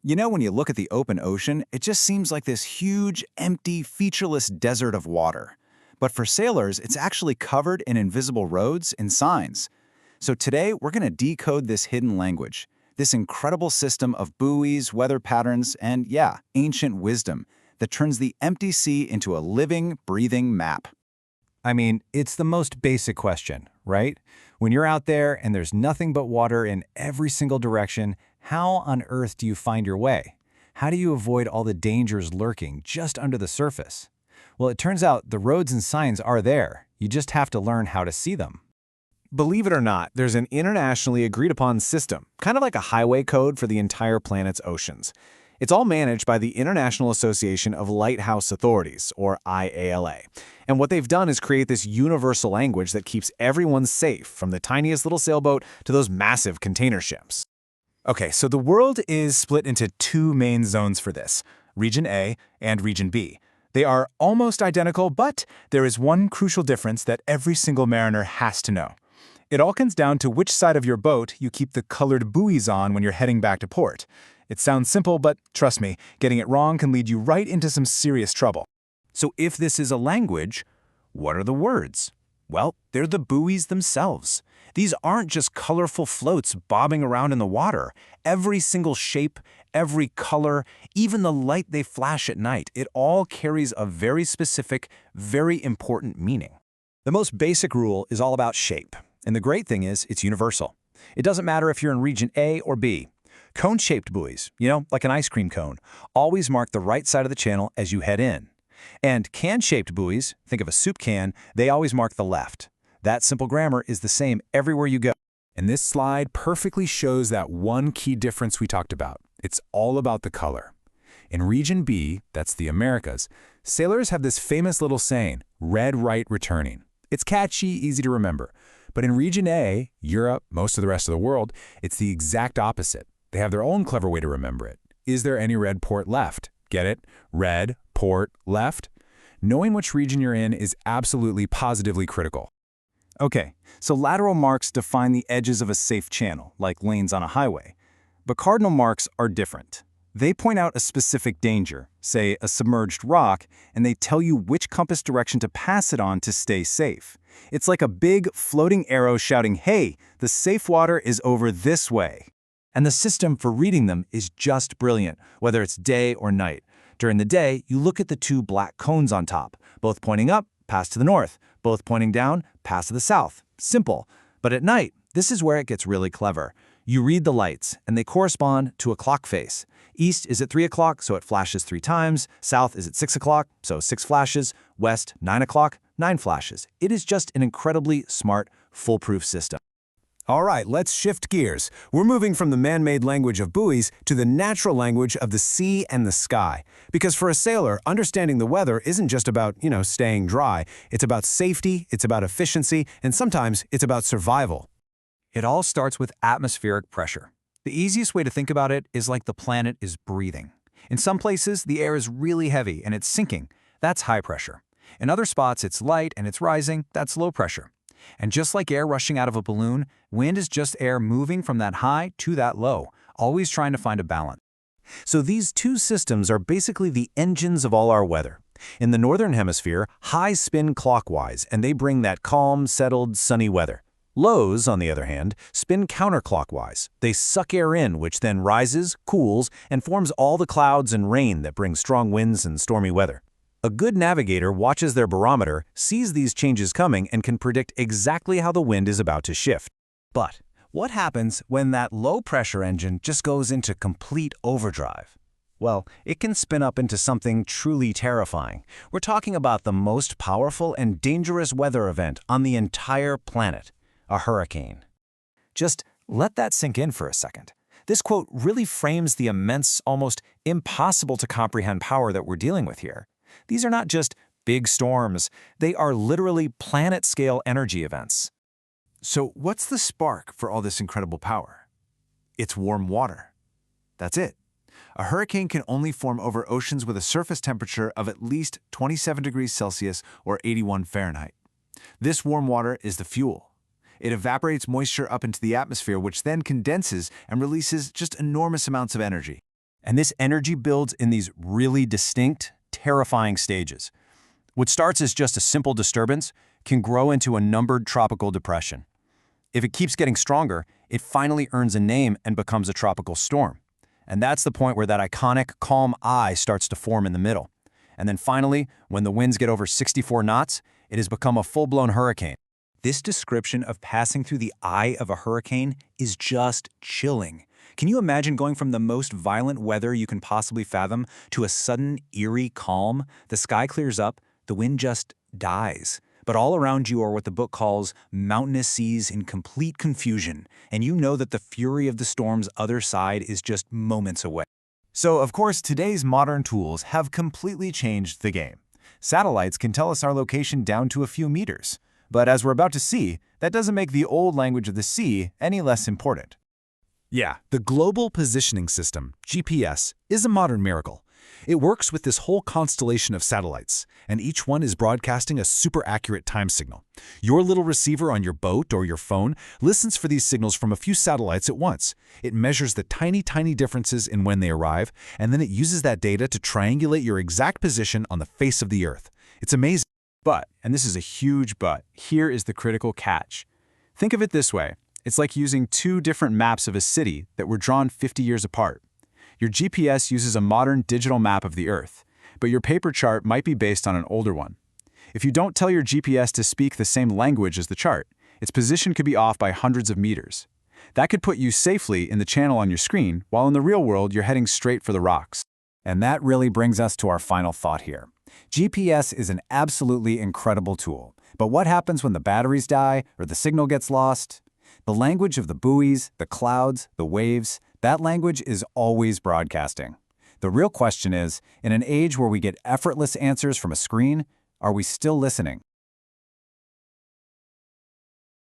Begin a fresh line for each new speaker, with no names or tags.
You know, when you look at the open ocean, it just seems like this huge, empty, featureless desert of water. But for sailors, it's actually covered in invisible roads and signs. So today, we're going to decode this hidden language, this incredible system of buoys, weather patterns, and yeah, ancient wisdom that turns the empty sea into a living, breathing map.
I mean, it's the most basic question, right? When you're out there and there's nothing but water in every single direction, how on earth do you find your way? How do you avoid all the dangers lurking just under the surface? Well, it turns out the roads and signs are there. You just have to learn how to see them.
Believe it or not, there's an internationally agreed upon system, kind of like a highway code for the entire planet's oceans. It's all managed by the International Association of Lighthouse Authorities, or IALA. And what they've done is create this universal language that keeps everyone safe, from the tiniest little sailboat to those massive container ships. Okay, so the world is split into two main zones for this, Region A and Region B. They are almost identical, but there is one crucial difference that every single mariner has to know. It all comes down to which side of your boat you keep the colored buoys on when you're heading back to port. It sounds simple, but trust me, getting it wrong can lead you right into some serious trouble.
So if this is a language, what are the words? Well, they're the buoys themselves. These aren't just colorful floats bobbing around in the water. Every single shape, every color, even the light they flash at night, it all carries a very specific, very important meaning. The most basic rule is all about shape. And the great thing is, it's universal. It doesn't matter if you're in Region A or B. Cone-shaped buoys, like an ice cream cone, always mark the right side of the channel as you head in. And can-shaped buoys, think of a soup can, they always mark the left. That simple grammar is the same everywhere you go.
And this slide perfectly shows that one key difference we talked about. It's all about the color. In Region B, that's the Americas, sailors have this famous little saying, red right returning. It's catchy, easy to remember. But in Region A, Europe, most of the rest of the world, it's the exact opposite. They have their own clever way to remember it. Is there any red port left? Get it? Red, port, left? Knowing which region you're in is absolutely positively critical.
Okay, so lateral marks define the edges of a safe channel, like lanes on a highway. But cardinal marks are different. They point out a specific danger, say a submerged rock, and they tell you which compass direction to pass it on to stay safe. It's like a big, floating arrow shouting, hey, the safe water is over this way. And the system for reading them is just brilliant, whether it's day or night. During the day, you look at the two black cones on top, both pointing up, pass to the north, both pointing down, pass to the south. Simple. But at night, this is where it gets really clever. You read the lights, and they correspond to a clock face. East is at 3 o'clock, so it flashes 3 times. South is at 6 o'clock, so 6 flashes. West, 9 o'clock, 9 flashes. It is just an incredibly smart, foolproof system.
All right, let's shift gears. We're moving from the man-made language of buoys to the natural language of the sea and the sky. Because for a sailor, understanding the weather isn't just about, staying dry. It's about safety, it's about efficiency, and sometimes it's about survival.
It all starts with atmospheric pressure. The easiest way to think about it is like the planet is breathing. In some places, the air is really heavy and it's sinking. That's high pressure. In other spots, it's light and it's rising. That's low pressure. And just like air rushing out of a balloon, wind is just air moving from that high to that low, always trying to find a balance. So these two systems are basically the engines of all our weather. In the northern hemisphere, highs spin clockwise, and they bring that calm, settled, sunny weather. Lows, on the other hand, spin counterclockwise. They suck air in, which then rises, cools, and forms all the clouds and rain that bring strong winds and stormy weather. A good navigator watches their barometer, sees these changes coming, and can predict exactly how the wind is about to shift. But what happens when that low-pressure engine just goes into complete overdrive? Well, it can spin up into something truly terrifying. We're talking about the most powerful and dangerous weather event on the entire planet, a hurricane. Just let that sink in for a second. This quote really frames the immense, almost impossible to comprehend power that we're dealing with here. These are not just big storms, they are literally planet-scale energy events.
So what's the spark for all this incredible power? It's warm water. That's it. A hurricane can only form over oceans with a surface temperature of at least 27 degrees Celsius or 81 Fahrenheit. This warm water is the fuel. It evaporates moisture up into the atmosphere, which then condenses and releases just enormous amounts of energy. And this energy builds in these really distinct, terrifying stages. What starts as just a simple disturbance can grow into a numbered tropical depression. If it keeps getting stronger, it finally earns a name and becomes a tropical storm. And that's the point where that iconic, calm eye starts to form in the middle. And then finally, when the winds get over 64 knots, it has become a full-blown hurricane.
This description of passing through the eye of a hurricane is just chilling. Can you imagine going from the most violent weather you can possibly fathom to a sudden, eerie calm? The sky clears up, the wind just dies. But all around you are what the book calls mountainous seas in complete confusion, and you know that the fury of the storm's other side is just moments away.
So, of course, today's modern tools have completely changed the game. Satellites can tell us our location down to a few meters. But as we're about to see, that doesn't make the old language of the sea any less important.
Yeah, the Global Positioning System, GPS, is a modern miracle. It works with this whole constellation of satellites, and each one is broadcasting a super accurate time signal. Your little receiver on your boat or your phone listens for these signals from a few satellites at once. It measures the tiny differences in when they arrive, and then it uses that data to triangulate your exact position on the face of the Earth. It's amazing.
But, and this is a huge but, here is the critical catch. Think of it this way. It's like using two different maps of a city that were drawn 50 years apart. Your GPS uses a modern digital map of the Earth, but your paper chart might be based on an older one. If you don't tell your GPS to speak the same language as the chart, its position could be off by hundreds of meters. That could put you safely in the channel on your screen, while in the real world you're heading straight for the rocks. And that really brings us to our final thought here. GPS is an absolutely incredible tool, but what happens when the batteries die or the signal gets lost? The language of the buoys, the clouds, the waves, that language is always broadcasting. The real question is, in an age where we get effortless answers from a screen, are we still listening?